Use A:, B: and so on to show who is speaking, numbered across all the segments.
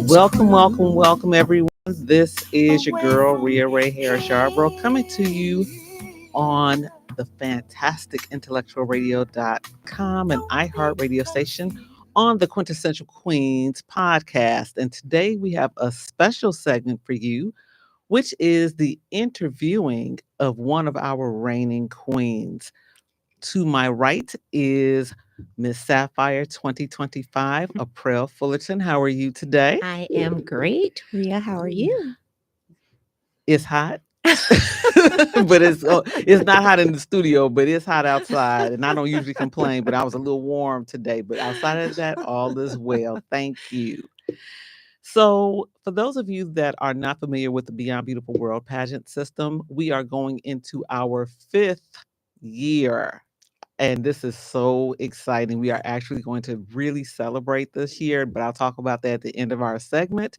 A: Welcome, welcome, welcome, everyone. This is your girl, Rhea Ray Harris Yarbrough, coming to you on the fantastic IntellectualRadio.com and iHeart radio station on the Quintessential Queens podcast. And today we have a special segment for you, which is the interviewing of one of our reigning queens. To my right is Miss Sapphire 2025, April Fullerton. How are you today?
B: I am great. Rhea, how are you?
A: It's hot, but it's not hot in the studio, but it's hot outside. And I don't usually complain, but I was a little warm today. But outside of that, all is well. Thank you. So, for those of you that are not familiar with the Beyond Beautiful World pageant system, we are going into our fifth year. And this is so exciting. We are actually going to really celebrate this year, but I'll talk about that at the end of our segment.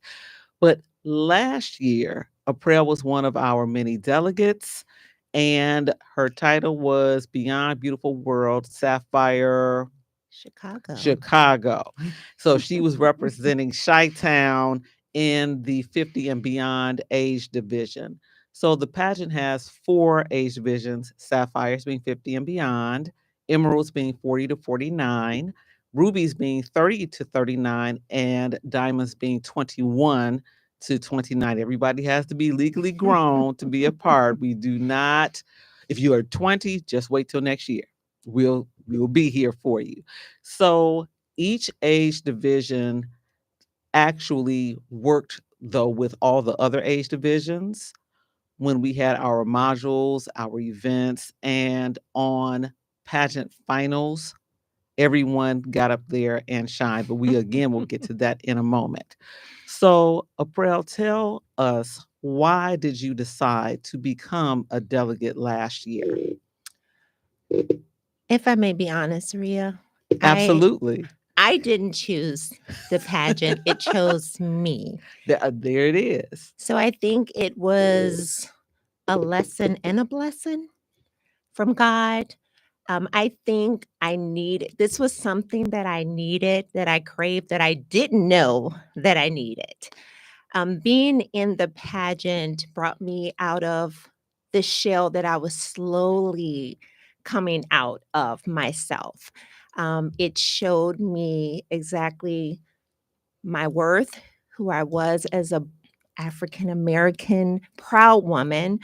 A: But last year, April was one of our many delegates, and her title was Beyond Beautiful World Sapphire Chicago. So she was representing Chi-Town in the 50 and beyond age division. So the pageant has four age divisions, Sapphires being 50 and beyond, Emeralds being 40 to 49, Rubies being 30 to 39, and Diamonds being 21 to 29. Everybody has to be legally grown to be a part. We do not, if you are 20, just wait till next year. We'll be here for you. So each age division actually worked though with all the other age divisions when we had our modules, our events, and on pageant finals, everyone got up there and shined. But we again will get to that in a moment. So April, tell us, why did you decide to become a delegate last year?
B: If I may be honest, Rhea,
A: Absolutely.
B: I didn't choose the pageant. It chose me.
A: There it is.
B: So I think it was a lesson and a blessing from God. I think this was something that I needed, that I craved, that I didn't know that I needed. Being in the pageant brought me out of the shell that I was slowly coming out of myself. It showed me exactly my worth, who I was as a African American proud woman.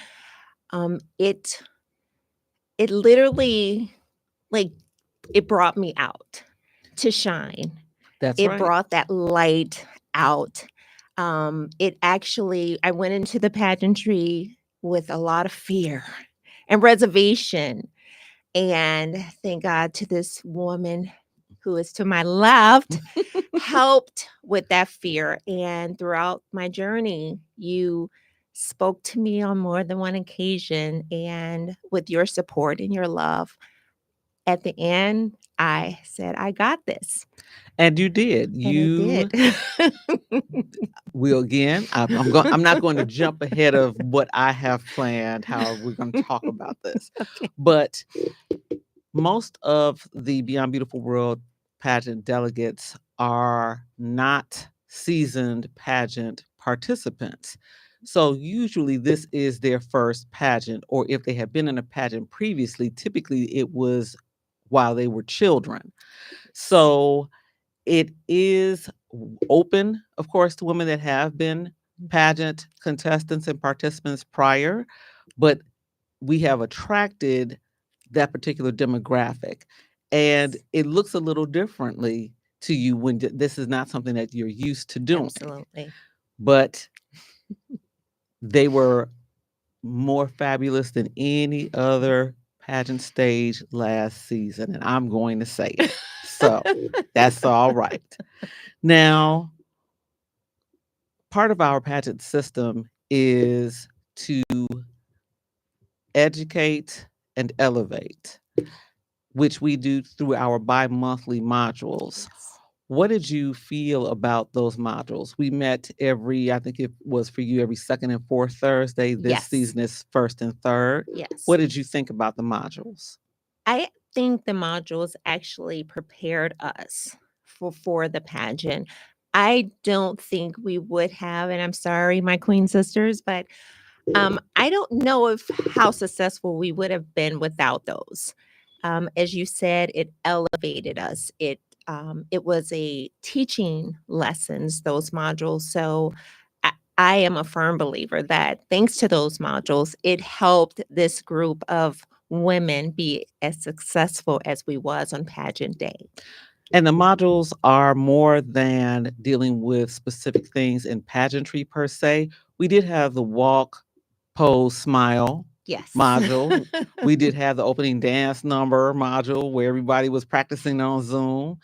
B: It literally, like, it brought me out to shine.
A: That's
B: It
A: right.
B: brought that light out. I went into the pageantry with a lot of fear and reservation. And thank God to this woman who is to my left helped with that fear. And throughout my journey, you spoke to me on more than one occasion. And with your support and your love, at the end, I said, I got this.
A: And you did.
B: And I did.
A: Will again. I'm not going to jump ahead of what I have planned, how we're going to talk about this.
B: Okay.
A: But most of the Beyond Beautiful World pageant delegates are not seasoned pageant participants. So usually this is their first pageant, or if they have been in a pageant previously, typically it was while they were children. So it is open, of course, to women that have been pageant contestants and participants prior, but we have attracted that particular demographic. And it looks a little differently to you when this is not something that you're used to doing.
B: Absolutely.
A: But they were more fabulous than any other pageant stage last season. And I'm going to say it. So that's all right. Now, part of our pageant system is to educate and elevate, which we do through our bi-monthly modules.
B: Yes.
A: What did you feel about those modules? We met I think it was for you, every second and fourth Thursday. This
B: Yes.
A: season is first and third.
B: Yes.
A: What did you think about the modules?
B: I think the modules actually prepared us for the pageant. I don't think we would have, and I'm sorry, my queen sisters, but I don't know if how successful we would have been without those. As you said, it elevated us. It was a teaching lessons, those modules. So I am a firm believer that thanks to those modules, it helped this group of women be as successful as we was on pageant day.
A: And the modules are more than dealing with specific things in pageantry per se. We did have the walk, pose, smile
B: Yes.
A: module. We did have the opening dance number module where everybody was practicing on Zoom.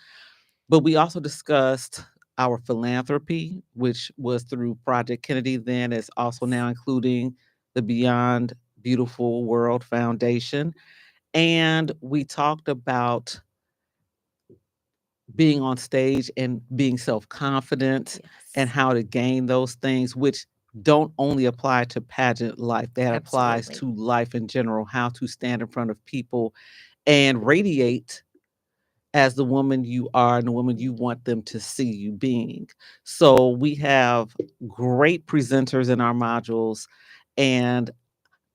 A: But we also discussed our philanthropy, which was through Project Kennedy, then is also now including the Beyond Beautiful World Foundation. And we talked about being on stage and being self-confident and
B: Yes.
A: how to gain those things, which don't only apply to pageant life, that applies
B: Absolutely.
A: to life in general, how to stand in front of people and radiate as the woman you are and the woman you want them to see you being. So we have great presenters in our modules, and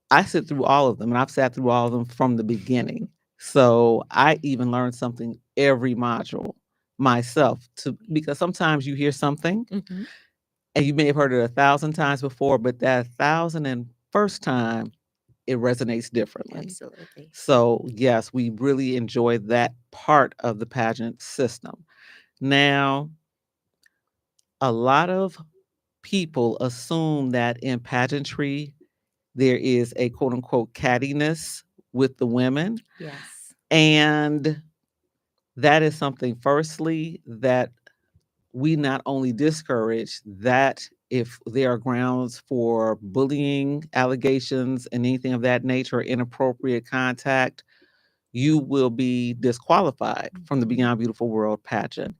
A: I sit through all of them, and I've sat through all of them from the beginning. So I even learned something every module myself, to because sometimes you hear something
B: Mhm.
A: and you may have heard it 1,000 times before, but that 1,001st time it resonates differently.
B: Absolutely.
A: So yes, we really enjoyed that part of the pageant system. Now, a lot of people assume that in pageantry there is a quote unquote cattiness with the women.
B: Yes.
A: And that is something, firstly, that we not only discourage that if there are grounds for bullying allegations and anything of that nature, inappropriate contact, you will be disqualified from the
B: Mhm.
A: Beyond Beautiful World pageant.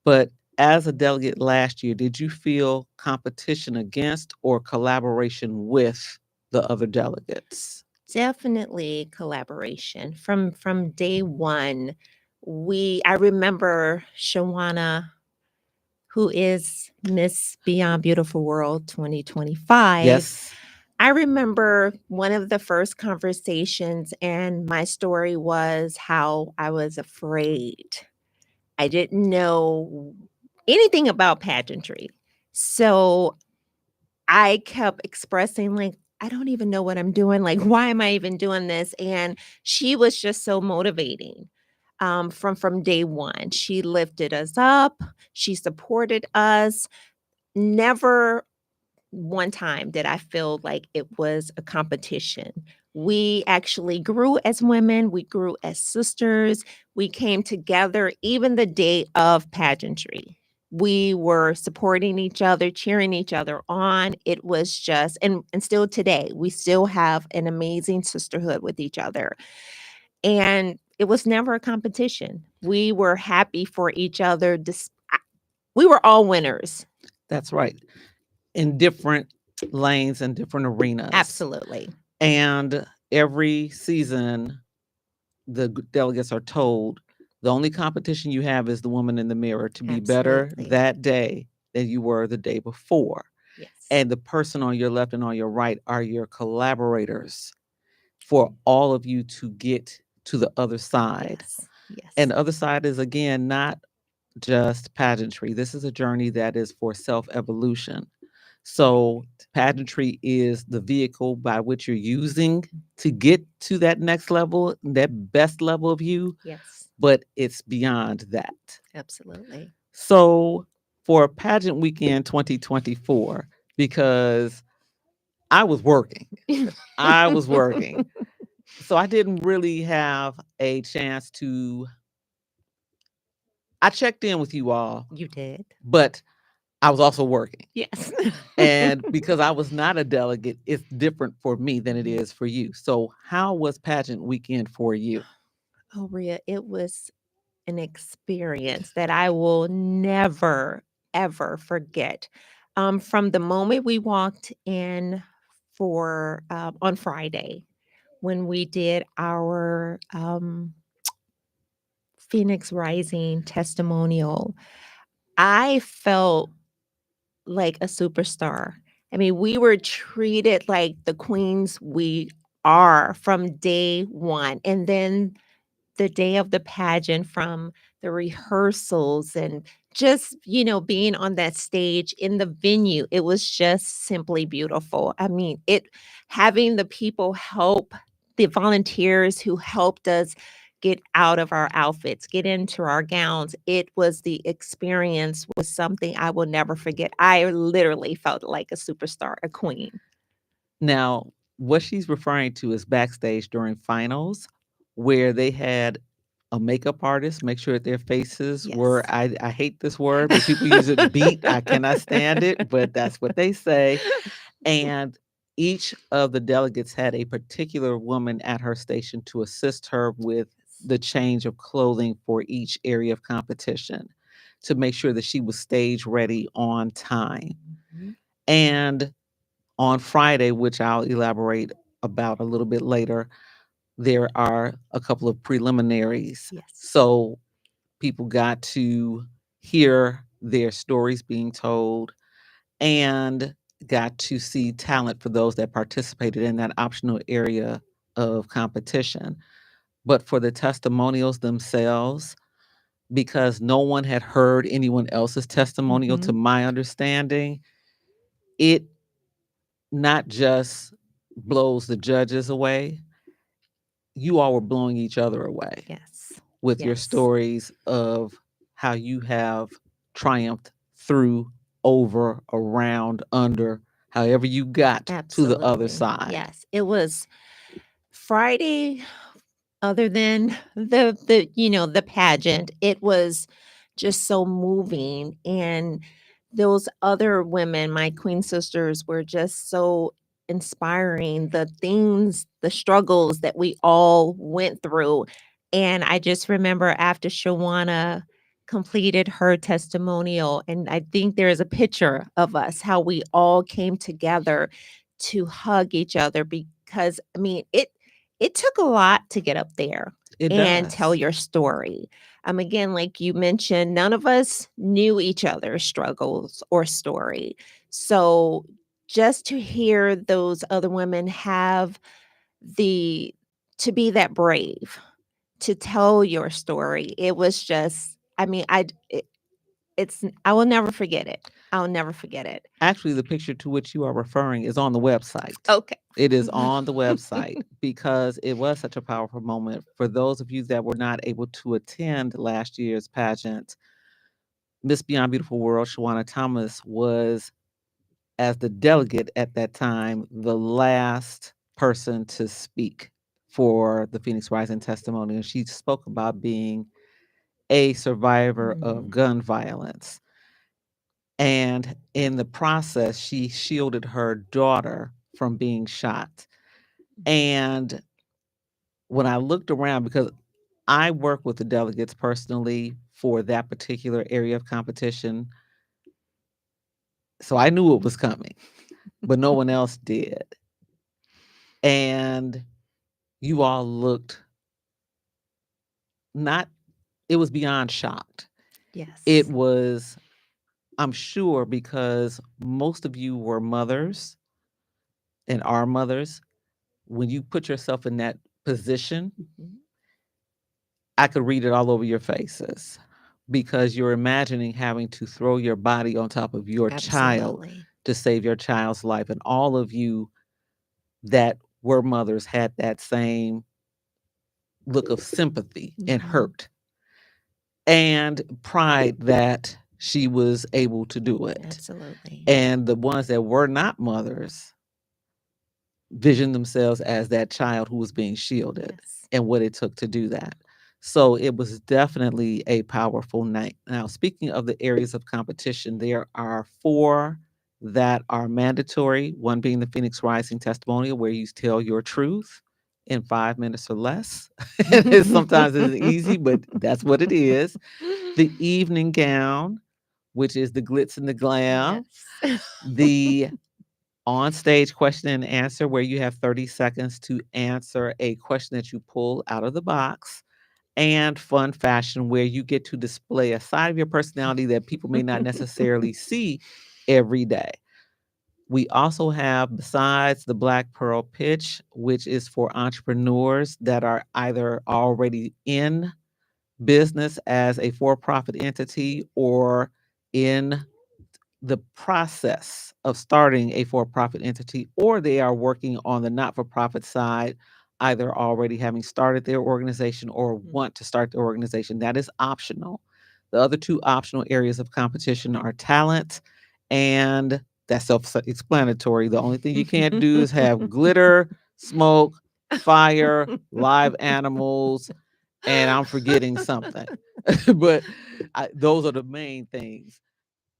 A: But as a delegate last year, did you feel competition against or collaboration with the other delegates?
B: Definitely collaboration. From day one, I remember Shawana, who is Miss Beyond Beautiful World 2025.
A: Yes.
B: I remember one of the first conversations, and my story was how I was afraid. I didn't know anything about pageantry. So I kept expressing, like, I don't even know what I'm doing. Like, why am I even doing this? And she was just so motivating from day one. She lifted us up, she supported us. Never one time did I feel like it was a competition. We actually grew as women, we grew as sisters, we came together even the day of pageantry. We were supporting each other, cheering each other on. It was just, and still today, we still have an amazing sisterhood with each other. And it was never a competition. We were happy for each other. We were all winners.
A: That's right. In different lanes and different arenas.
B: Absolutely.
A: And every season, the delegates are told the only competition you have is the woman in the mirror, to be better
B: Absolutely.
A: that day than you were the day before.
B: Yes.
A: And the person on your left and on your right are your collaborators for all of you to get to the other side.
B: Yes. Yes.
A: And the other side is, again, not just pageantry. This is a journey that is for self evolution. So, pageantry is the vehicle by which you're using to get to that next level, that best level of you,
B: Yes.
A: but it's beyond that.
B: Absolutely.
A: So, for Pageant Weekend 2024, because I was working, I was working. So, I didn't really have a chance to. I checked in with you all,
B: You did.
A: but I was also working.
B: Yes.
A: And because I was not a delegate, it's different for me than it is for you. So, how was Pageant Weekend for you?
B: Oh, Rhea, it was an experience that I will never, ever forget. From the moment we walked in for on Friday, when we did our Phoenix Rising testimonial, I felt like a superstar. I mean, we were treated like the queens we are from day one. And then the day of the pageant, from the rehearsals and just, being on that stage in the venue, it was just simply beautiful. I mean, having the people help, the volunteers who helped us get out of our outfits, get into our gowns. It was the experience was something I will never forget. I literally felt like a superstar, a queen.
A: Now, what she's referring to is backstage during finals, where they had a makeup artist make sure that their faces were,
B: Yes.
A: I hate this word, but people use it, beat. I cannot stand it, but that's what they say. And each of the delegates had a particular woman at her station to assist her with the change of clothing for each area of competition to make sure that she was stage ready on time.
B: Mhm.
A: And on Friday, which I'll elaborate about a little bit later, there are a couple of preliminaries.
B: Yes.
A: So people got to hear their stories being told and got to see talent for those that participated in that optional area of competition. But for the testimonials themselves, because no one had heard anyone else's testimonial, to
B: Mhm.
A: my understanding, it not just blows the judges away, you all were blowing each other away
B: Yes.
A: with your
B: Yes.
A: stories of how you have triumphed through, over, around, under, however you got to the other
B: Absolutely.
A: side.
B: Yes. It was Friday. Other than the pageant, it was just so moving, and those other women, my queen sisters, were just so inspiring, the things, the struggles that we all went through. And I just remember after Shawana completed her testimonial, and I think there is a picture of us, how we all came together to hug each other, because I mean, it took a lot to get up there
A: It
B: and tell
A: does.
B: your story. Again, like you mentioned, none of us knew each other's struggles or story. So just to hear those other women have the to be that brave to tell your story, it was just, I mean, I will never forget it. I'll never forget it.
A: Actually, the picture to which you are referring is on the website.
B: Okay.
A: It is on the website because it was such a powerful moment. For those of you that were not able to attend last year's pageant, Miss Beyond Beautiful World, Shawana Thomas, was, as the delegate at that time, the last person to speak for the Phoenix Rising testimony. And she spoke about being a survivor of
B: Mm.
A: gun violence. And in the process, she shielded her daughter from being shot. And when I looked around, because I work with the delegates personally for that particular area of competition, so I knew it was coming, but no one else did. And you all looked not, it was beyond shocked. It
B: Yes.
A: was, I'm sure, because most of you were mothers and are mothers. When you put yourself in that position,
B: Mhm.
A: I could read it all over your faces because you're imagining having to throw your body on top of your child
B: Absolutely.
A: to save your child's life. And all of you that were mothers had that same look of sympathy and
B: Mhm.
A: hurt and pride that she was able to do it.
B: Absolutely.
A: And the ones that were not mothers visioned themselves as that child who was being shielded
B: Yes.
A: and what it took to do that. So it was definitely a powerful night. Now, speaking of the areas of competition, there are four that are mandatory, one being the Phoenix Rising testimonial, where you tell your truth in 5 minutes or less. And sometimes it's easy, but that's what it is. The evening gown, which is the glitz and the glam.
B: Yes.
A: The on stage question and answer, where you have 30 seconds to answer a question that you pull out of the box. and fun fashion, where you get to display a side of your personality that people may not necessarily see every day. We also have, besides the Black Pearl Pitch, which is for entrepreneurs that are either already in business as a for-profit entity or in the process of starting a for-profit entity, or they are working on the not-for-profit side, either already having started their organization or want to start their organization. That is optional. The other two optional areas of competition are talent, and that's self-explanatory. The only thing you can't do is have glitter, smoke, fire, live animals, and I'm forgetting something. But those are the main things.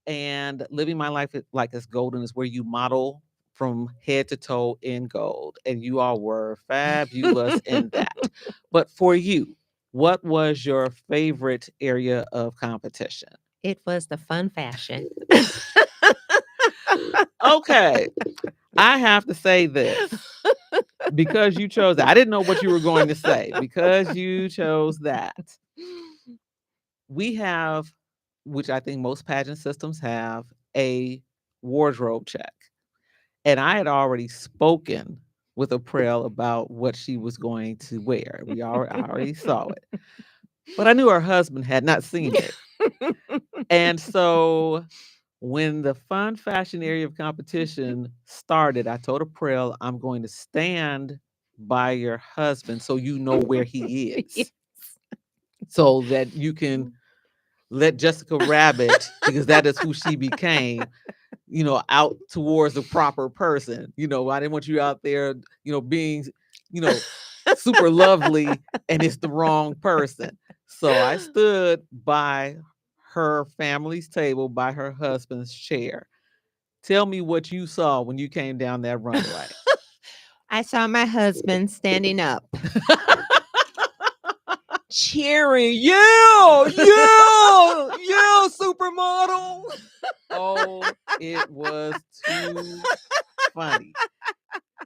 A: And living my life like it's golden is where you model from head to toe in gold. And you all were fabulous in that. But for you, what was your favorite area of competition?
B: It was the fun fashion.
A: Okay, I have to say this because you chose that. I didn't know what you were going to say because you chose that. We have, which I think most pageant systems have, a wardrobe check. And I had already spoken with April about what she was going to wear. I already saw it. But I knew her husband had not seen it. And so when the fun fashion area of competition started, I told April, I'm going to stand by your husband so you know where he is. So that you can let Jessica Rabbit, because that is who she became, out towards the proper person. I didn't want you out there, being, super lovely and it's the wrong person. So I stood by her family's table, by her husband's chair. Tell me what you saw when you came down that runway.
B: I saw my husband standing up, cheering, yeah, supermodel.
A: Oh, it was too funny.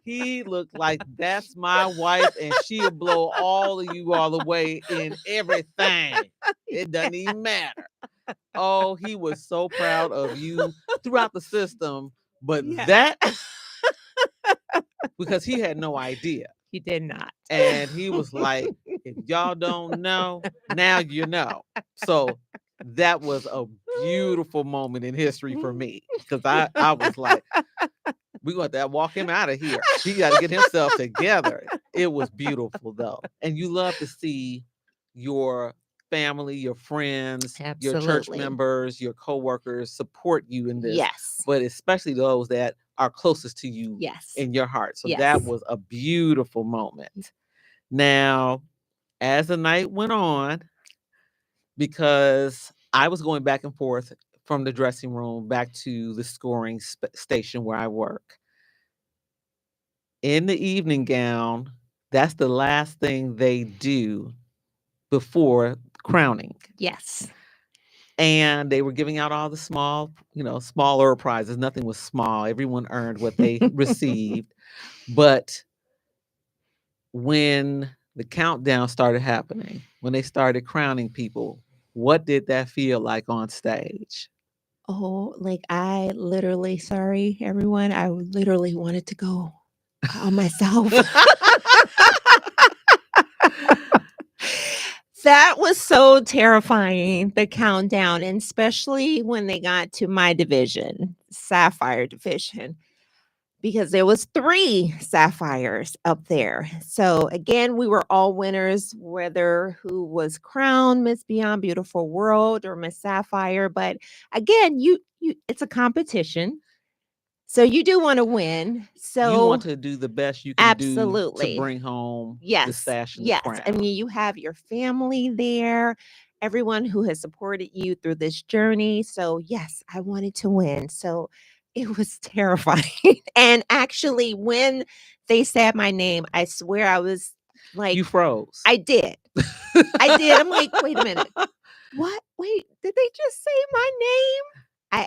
A: He looked like that's my wife, and she'll blow all of you all the way in everything. It doesn't even matter. Oh, he was so proud of you throughout the system, but that because he had no idea.
B: He did not.
A: And he was like, if y'all don't know, now you know. So that was a beautiful moment in history for me because I was like, we're going to walk him out of here. He got to get himself together. It was beautiful, though. And you love to see your family, your friends, your church members, your coworkers support you in this.
B: Yes.
A: But especially those that are closest to you in your heart. So that was a beautiful moment. Now, as the night went on, because I was going back and forth from the dressing room back to the scoring station where I work. In the evening gown, that's the last thing they do before crowning.
B: Yes.
A: And they were giving out all the smaller prizes. Nothing was small. Everyone earned what they received. But when the countdown started happening, when they started crowning people, what did that feel like on stage?
B: Oh, like I literally, sorry, everyone, I literally wanted to go on myself. That was so terrifying, the countdown, and especially when they got to my division, Sapphire division, because there was 3 sapphires up there. So again, we were all winners, whether who was crowned Miss Beyond Beautiful World or Miss Sapphire. But again, you it's a competition. So you do want to win. So
A: you want to do the best you can do to bring home the sash and the crown.
B: I mean, you have your family there, everyone who has supported you through this journey. So yes, I wanted to win. So it was terrifying. And actually, when they said my name, I swear I was like,
A: you froze.
B: I did. I did. I'm like, wait a minute. What? Wait, did they just say my name?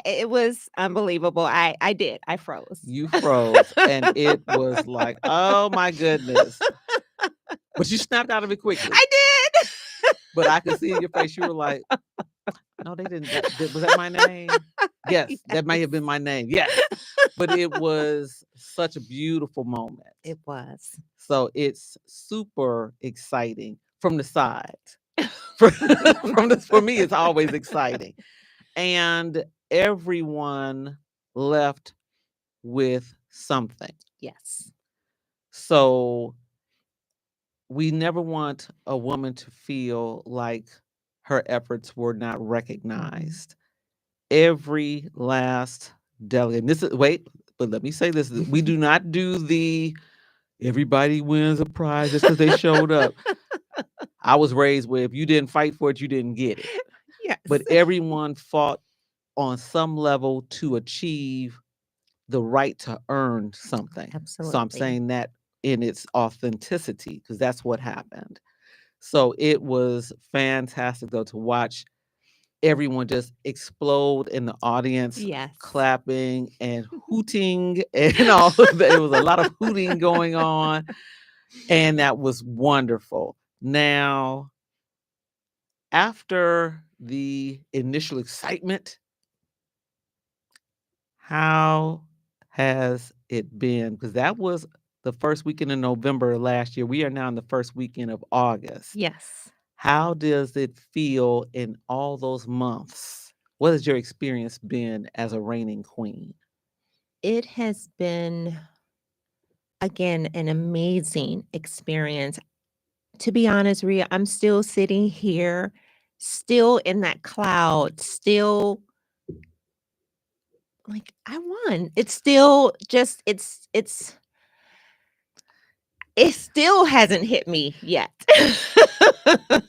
B: It was unbelievable. I did. I froze.
A: You froze. And it was like, oh my goodness. But you snapped out of it quickly.
B: I did.
A: but I could see in your face you were like, no, they didn't. Was that my name? Yes, that may have been my name. Yes, but it was such a beautiful moment.
B: It was.
A: So it's super exciting from the side. For me, it's always exciting, and everyone left with something.
B: Yes.
A: So we never want a woman to feel like her efforts were not recognized. Every last delegate. This is wait, but let me say this: we do not do the everybody wins a prize just because they showed up. I was raised where if you didn't fight for it, you didn't get it.
B: Yes.
A: But everyone fought on some level to achieve the right to earn something.
B: Absolutely.
A: So I'm saying that in its authenticity because that's what happened. So it was fantastic though to watch everyone just explode in the audience,
B: Yes.
A: clapping and hooting and all of that. It was a lot of hooting going on, and that was wonderful. Now, after the initial excitement, how has it been? Because that was the first weekend in November last year. We are now in the first weekend of August.
B: Yes.
A: How does it feel in all those months? What has your experience been as a reigning queen?
B: It has been, again, an amazing experience. To be honest, Rhea, I'm still sitting here, still in that cloud, still like I won. It's still just it still hasn't hit me yet.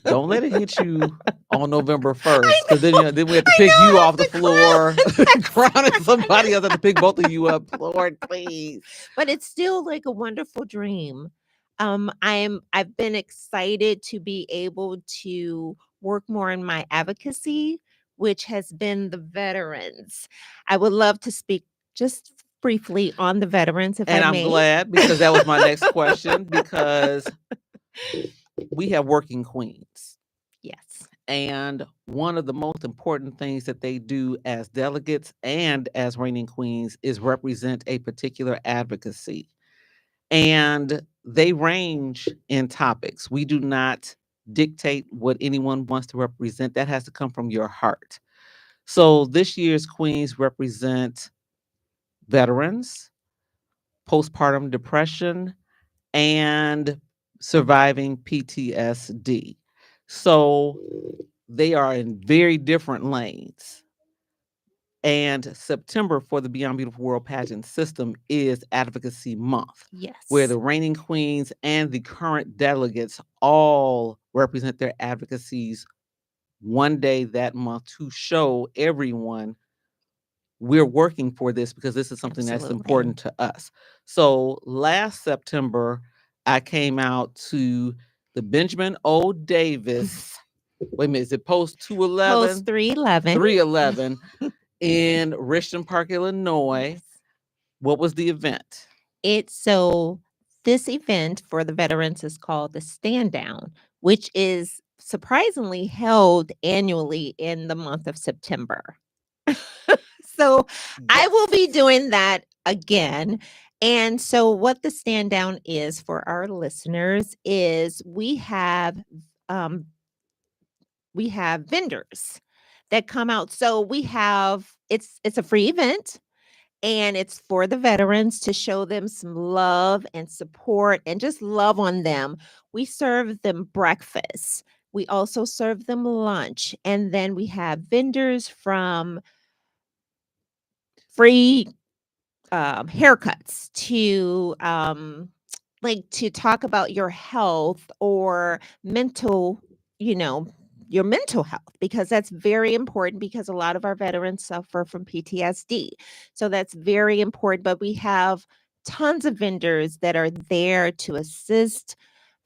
A: Don't let it hit you on November 1st, because then we have to
B: I
A: pick
B: know,
A: you
B: I
A: off
B: have
A: the
B: to
A: floor,
B: clown.
A: crowning somebody else, have to pick both of you up. Lord, please.
B: But it's still like a wonderful dream. I've been excited to be able to work more in my advocacy, which has been the veterans. I would love to speak just briefly on the veterans, if
A: And
B: I
A: I'm
B: may.
A: glad because that was my next question, because we have working queens.
B: Yes.
A: And one of the most important things that they do as delegates and as reigning queens is represent a particular advocacy. And they range in topics. We do not dictate what anyone wants to represent. That has to come from your heart. So this year's queens represent veterans, postpartum depression, and surviving PTSD. So they are in very different lanes. And September for the Beyond Beautiful World pageant system is Advocacy Month,
B: Yes.
A: where the reigning queens and the current delegates all represent their advocacies one day that month to show everyone we're working for this because this is something that's
B: Absolutely.
A: important to us. So last September, I came out to the Benjamin O. Davis. Wait a minute, is it post 211?
B: Post 311.
A: 311 in Richmond Park, Illinois.
B: Yes.
A: What was the event?
B: This event for the veterans is called the Stand Down, which is surprisingly held annually in the month of September. So I will be doing that again. And so what the Stand Down is for our listeners is um we have vendors that come out. So it's a free event, and it's for the veterans to show them some love and support and just love on them. We serve them breakfast. We also serve them lunch. And then we have vendors from free haircuts to like to talk about your health or mental, you know, your mental health, because that's very important because a lot of our veterans suffer from PTSD. So that's very important. But we have tons of vendors that are there to assist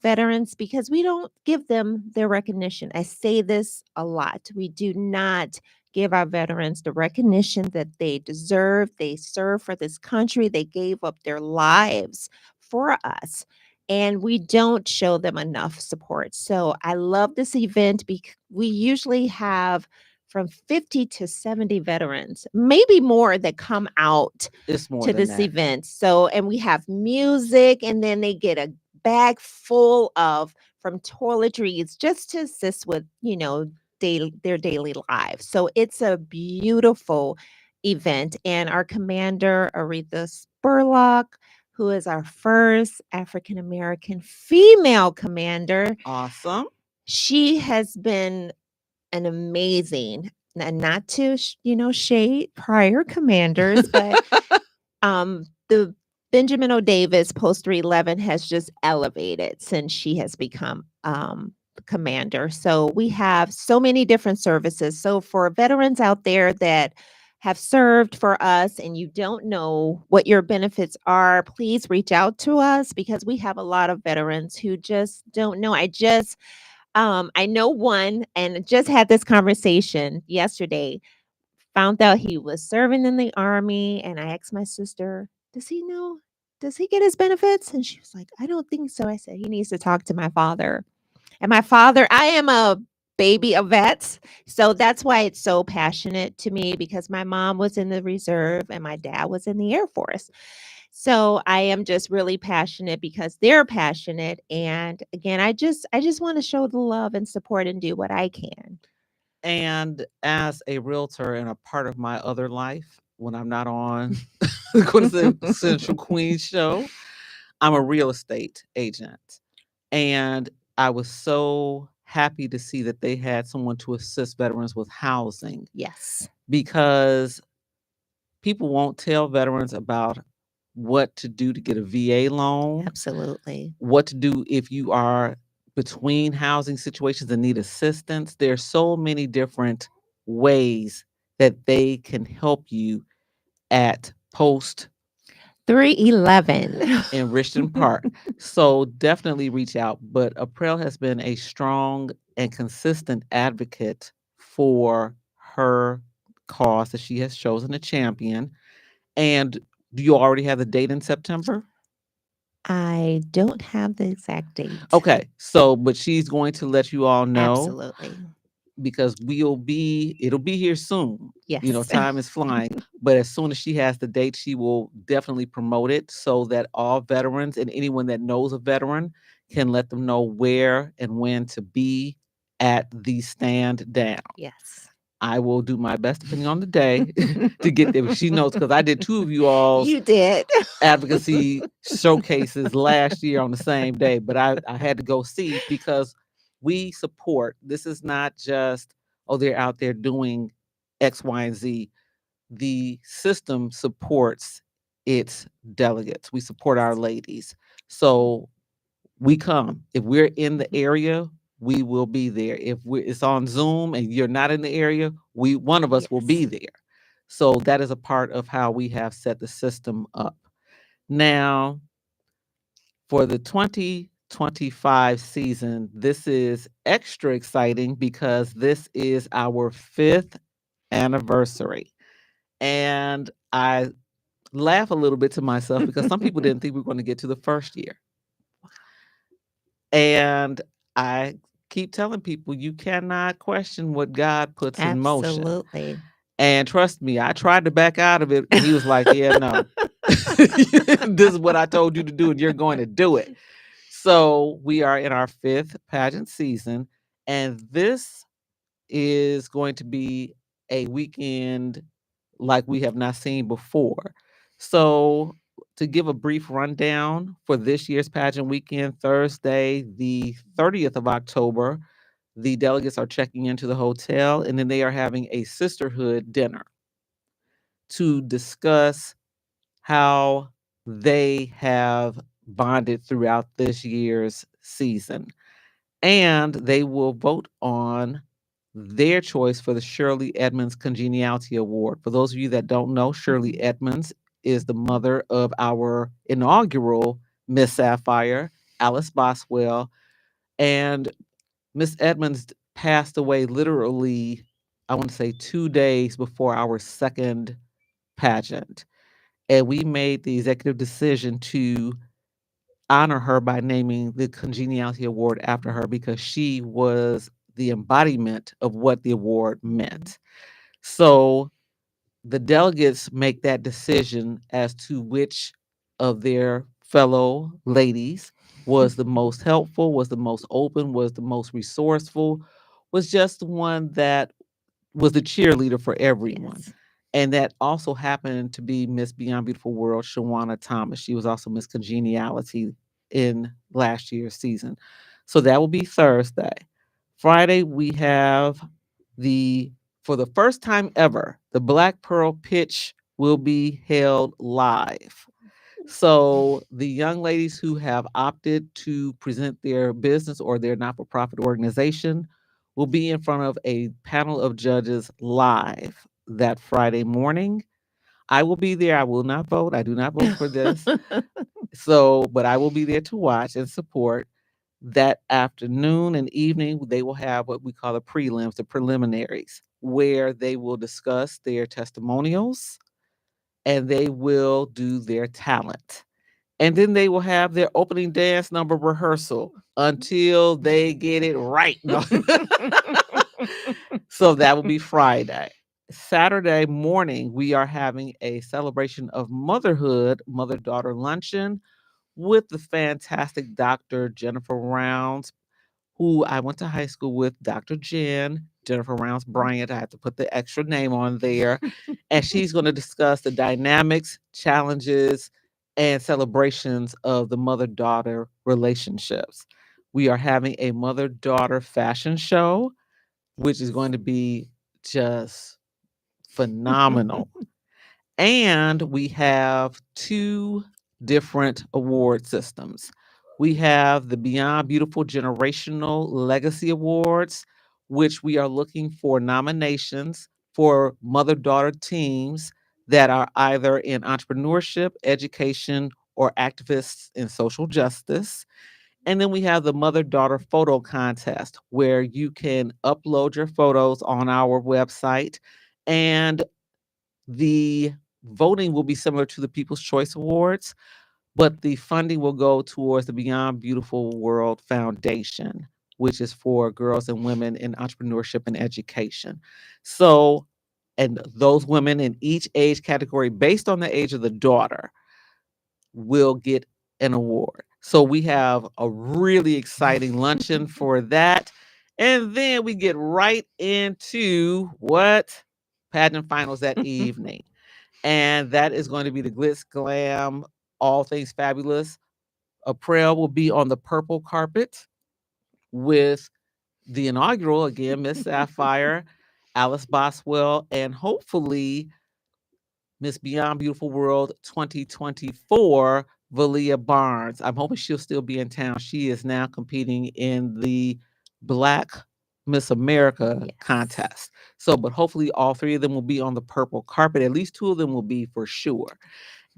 B: veterans because we don't give them their recognition. I say this a lot. We do not give our veterans the recognition that they deserve. They serve for this country. They gave up their lives for us. and we don't show them enough support. So I love this event because we usually have from 50 to 70 veterans, maybe more, that come out
A: It's more
B: to
A: than
B: this
A: that.
B: event. So, and we have music, and then they get a bag full of from toiletries just to assist with, their daily lives. So it's a beautiful event. And our commander, Aretha Spurlock, who is our first African American female commander,
A: Awesome.
B: she has been an amazing, and not to shade prior commanders, but the Benjamin O. Davis Post 311 has just elevated since she has become commander. So we have so many different services. So for veterans out there that have served for us and you don't know what your benefits are, please reach out to us because we have a lot of veterans who just don't know. I know one and just had this conversation yesterday. Found out he was serving in the army, and I asked my sister, "Does he know? Does he get his benefits?" And she was like, "I don't think so." I said, "He needs to talk to my father." And my father, I am a baby of vets, so that's why it's so passionate to me because my mom was in the reserve and my dad was in the Air Force. So I am just really passionate because they're passionate, and again, I just want to show the love and support and do what I can.
A: And as a realtor and a part of my other life, when I'm not on the Quintessential Queen show, I'm a real estate agent. And I was so happy to see that they had someone to assist veterans with housing
B: Yes,
A: because people won't tell veterans about what to do to get a VA loan,
B: absolutely.
A: what to do if you are between housing situations and need assistance. There's so many different ways that they can help you at Post
B: 311.
A: in Richton Park. So definitely reach out. But April has been a strong and consistent advocate for her cause that she has chosen to champion. And do you already have the date in September?
B: I don't have the exact date.
A: Okay. So, but she's going to let you all know
B: Absolutely.
A: because it'll be here soon. You know,
B: Yes.
A: time is flying. But as soon as she has the date, she will definitely promote it so that all veterans and anyone that knows a veteran can let them know where and when to be at the stand down.
B: Yes.
A: I will do my best, depending on the day, to get there. She knows because I did two of you all's
B: You did.
A: advocacy showcases last year on the same day, but I had to go see because we support. This is not just, oh, they're out there doing X, Y, and Z. The system supports its delegates. We support our ladies. So we come. If we're in the area, we will be there. If it's on Zoom and you're not in the area, one of us will be
B: Yes.
A: there. So that is a part of how we have set the system up. Now, for the 2025 season, this is extra exciting because this is our fifth anniversary. And I laugh a little bit to myself because some people didn't think we were going to get to the first year. And I keep telling people you cannot question what God puts in motion.
B: Absolutely.
A: And trust me, I tried to back out of it, and he was like, "Yeah, no, this is what I told you to do, and you're going to do it." So we are in our fifth pageant season, and this is going to be a weekend like we have not seen before. So, to give a brief rundown for this year's pageant weekend, Thursday, the 30th of October, the delegates are checking into the hotel and then they are having a sisterhood dinner to discuss how they have bonded throughout this year's season. And they will vote on their choice for the Shirley Edmonds Congeniality Award. For those of you that don't know, Shirley Edmonds is the mother of our inaugural Miss Sapphire, Alice Boswell. And Miss Edmonds passed away literally, I want to say 2 days before our second pageant. And we made the executive decision to honor her by naming the Congeniality Award after her because she was the embodiment of what the award meant. So the delegates make that decision as to which of their fellow ladies was the most helpful, was the most open, was the most resourceful, was just the one that was the cheerleader for everyone.
B: Yes.
A: And that also happened to be Miss Beyond Beautiful World, Shawana Thomas. She was also Miss Congeniality in last year's season. So that will be Thursday. Friday, we have the, for the first time ever, the Black Pearl pitch will be held live. So the young ladies who have opted to present their business or their not-for-profit organization will be in front of a panel of judges live that Friday morning. I will be there. I will not vote. I do not vote for this. So, but I will be there to watch and support. That afternoon and evening, they will have what we call the prelims, the preliminaries, where they will discuss their testimonials and they will do their talent. And then they will have their opening dance number rehearsal until they get it right. No. So that will be Friday. Saturday morning, we are having a celebration of motherhood, mother daughter luncheon with the fantastic Dr. Jennifer Rounds, who I went to high school with, Dr. Jennifer Rounds Bryant. I have to put the extra name on there. And she's going to discuss the dynamics, challenges, and celebrations of the mother daughter relationships. We are having a mother daughter fashion show, which is going to be just phenomenal. And we have two different award systems. We have the Beyond Beautiful Generational Legacy Awards, which we are looking for nominations for mother daughter teams that are either in entrepreneurship, education, or activists in social justice. And then we have the mother daughter photo contest where you can upload your photos on our website and the voting will be similar to the People's Choice Awards, but the funding will go towards the Beyond Beautiful World Foundation, which is for girls and women in entrepreneurship and education. So, and those women in each age category, based on the age of the daughter, will get an award. So we have a really exciting luncheon for that. And then we get right into what? Pageant finals that evening. And that is going to be the glitz, glam, all things fabulous. April will be on the purple carpet with the inaugural, again, Miss Sapphire, Alice Boswell, and hopefully Miss Beyond Beautiful World 2024, Valia Barnes. I'm hoping she'll still be in town. She is now competing in the Black Miss America contest. So, but hopefully all three of them will be on the purple carpet. At least two of them will be for sure.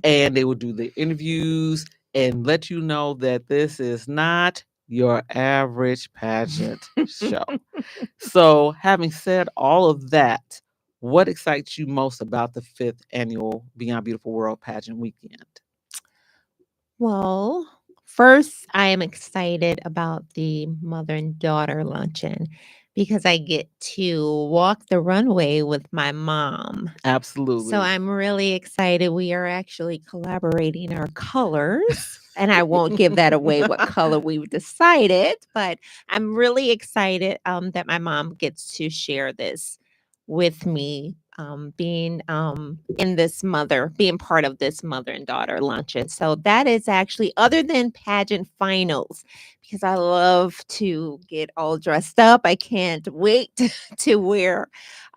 A: And they will do the interviews and let you know that this is not your average pageant show. So, having said all of that, what excites you most about the fifth annual Beyond Beautiful World pageant weekend?
B: Well, first, I am excited about the mother and daughter luncheon because I get to walk the runway with my mom.
A: Absolutely.
B: So I'm really excited. We are actually collaborating our colors. And I won't give that away what color we've decided, but I'm really excited that my mom gets to share this with me, being being part of this mother and daughter luncheon. So that is actually, other than pageant finals, because I love to get all dressed up. I can't wait to wear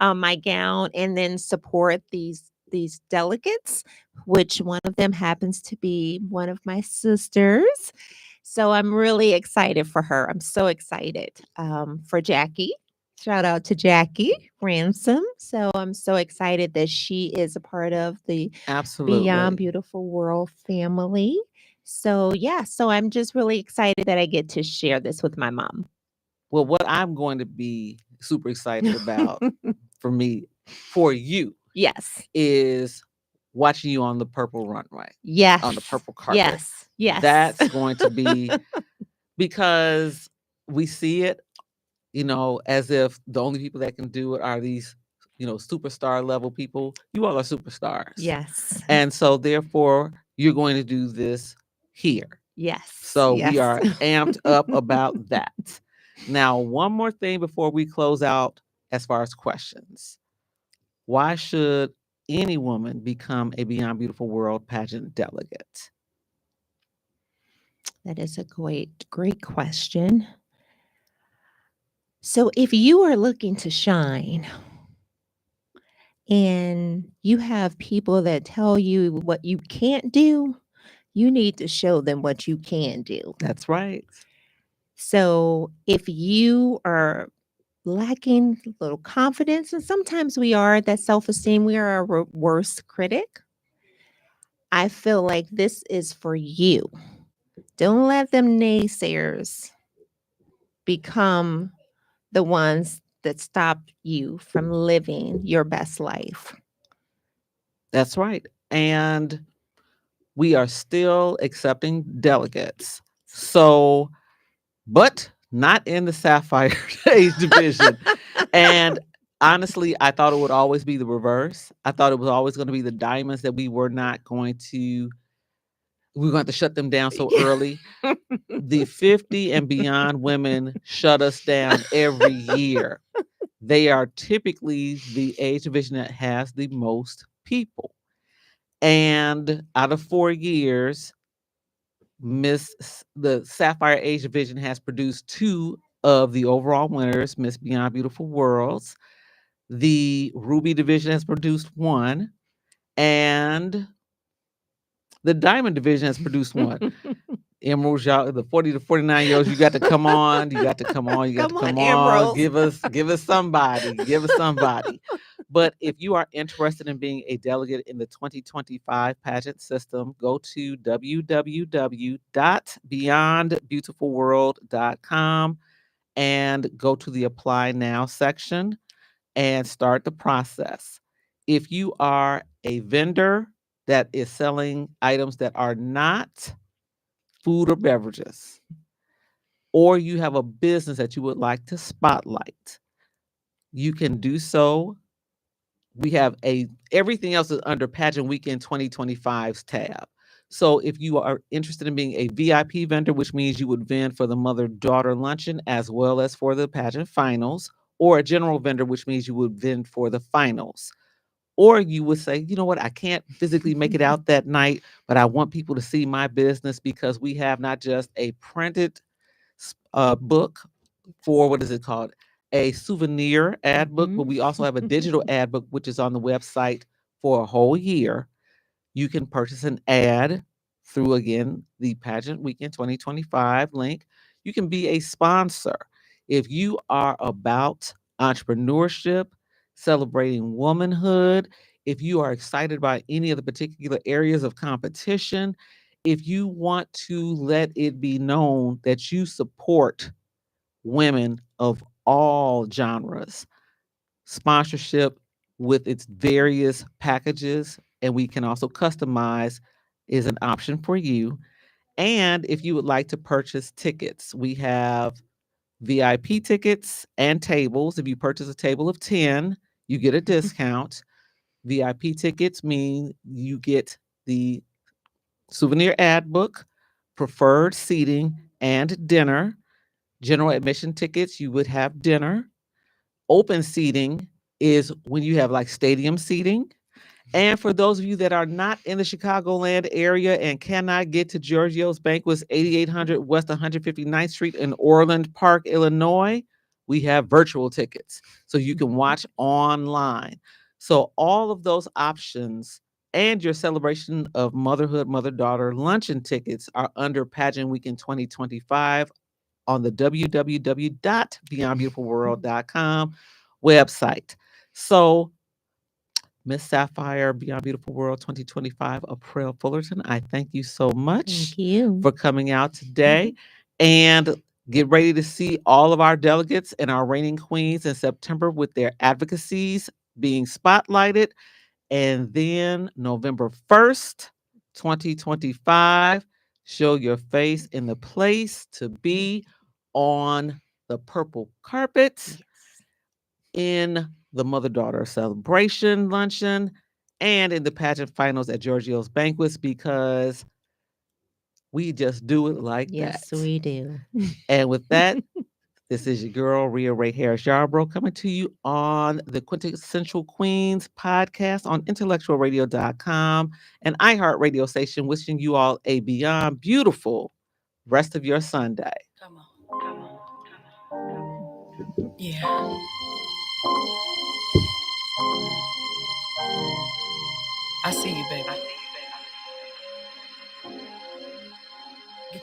B: my gown and then support these delegates, which one of them happens to be one of my sisters. So I'm really excited for her. I'm so excited for Jackie. Shout out to Jackie Ransom. So I'm so excited that she is a part of the Beyond Beautiful World family. So yeah, so I'm just really excited that I get to share this with my mom.
A: Well, what I'm going to be super excited about for me, for you,
B: Yes.
A: is watching you on the purple runway,
B: Yes.
A: on the purple carpet.
B: Yes. Yes.
A: That's going to be because we see it, as if the only people that can do it are these, superstar level people. You all are superstars.
B: Yes.
A: And so therefore you're going to do this here.
B: Yes.
A: So we
B: Yes.
A: are amped up about that. Now, one more thing before we close out as far as questions. Why should any woman become a Beyond Beautiful World pageant delegate?
B: That is a great question. So if you are looking to shine and you have people that tell you what you can't do, you need to show them what you can do.
A: That's right.
B: So if you are lacking a little confidence, and sometimes we are, that self esteem, we are our worst critic. I feel like this is for you. Don't let them naysayers become the ones that stop you from living your best life.
A: That's right. And we are still accepting delegates. So, but not in the Sapphire age division. And honestly, I thought it would always be the reverse. I thought it was always going to be the diamonds that we were going to shut them down so early. The 50 and beyond women shut us down every year. They are typically the age division that has the most people. And out of 4 years, the Sapphire Age Division has produced 2 of the overall winners, Miss Beyond Beautiful Worlds. The Ruby Division has produced 1, and the Diamond Division has produced 1. Emeralds, y'all, the 40 to 49-year-olds, you got to come on. You got to come on. You got to come on.
B: Emeralds.
A: Give us somebody. Give us somebody. But if you are interested in being a delegate in the 2025 pageant system, go to www.beyondbeautifulworld.com and go to the Apply Now section and start the process. If you are a vendor that is selling items that are not food or beverages, or you have a business that you would like to spotlight, you can do so. We have everything else is under Pageant Weekend 2025's tab. So if you are interested in being a VIP vendor, which means you would vend for the mother-daughter luncheon as well as for the pageant finals, or a general vendor, which means you would vend for the finals. Or you would say, you know what, I can't physically make it out that night, but I want people to see my business because we have not just a printed book for, what is it called? A souvenir ad book, but we also have a digital ad book, which is on the website for a whole year. You can purchase an ad through, again, the Pageant Weekend 2025 link. You can be a sponsor. If you are about entrepreneurship, celebrating womanhood, if you are excited about any of the particular areas of competition, if you want to let it be known that you support women of all genres, sponsorship with its various packages, and we can also customize, is an option for you. And if you would like to purchase tickets, we have VIP tickets and tables. If you purchase a table of 10, you get a discount. VIP tickets mean you get the souvenir ad book, preferred seating, and dinner. General admission tickets, you would have dinner. Open seating is when you have like stadium seating. And for those of you that are not in the Chicagoland area and cannot get to Giorgio's Banquets, 8800 West 159th Street in Orland Park, Illinois, we have virtual tickets. So you can watch online. So all of those options and your celebration of motherhood, mother-daughter luncheon tickets are under Pageant Weekend 2025 on the www.beyondbeautifulworld.com website. So Miss Sapphire, Beyond Beautiful World 2025, April Fullerton, I thank you so much
B: Thank you
A: for coming out today. And get ready to see all of our delegates and our reigning queens in September with their advocacies being spotlighted. And then November 1st, 2025, show your face in the place to be on the purple carpet
B: Yes.
A: in the mother-daughter celebration luncheon and in the pageant finals at Giorgio's Banquets, because we just do it like
B: Yes,
A: that.
B: we do.
A: And with that, this is your girl, Rhea Ray Harris Yarbrough, coming to you on the Quintessential Queens podcast on IntellectualRadio.com, an iHeart radio station, wishing you all a beyond beautiful rest of your Sunday.
C: Come on, come on, come on. Yeah. I see you, baby.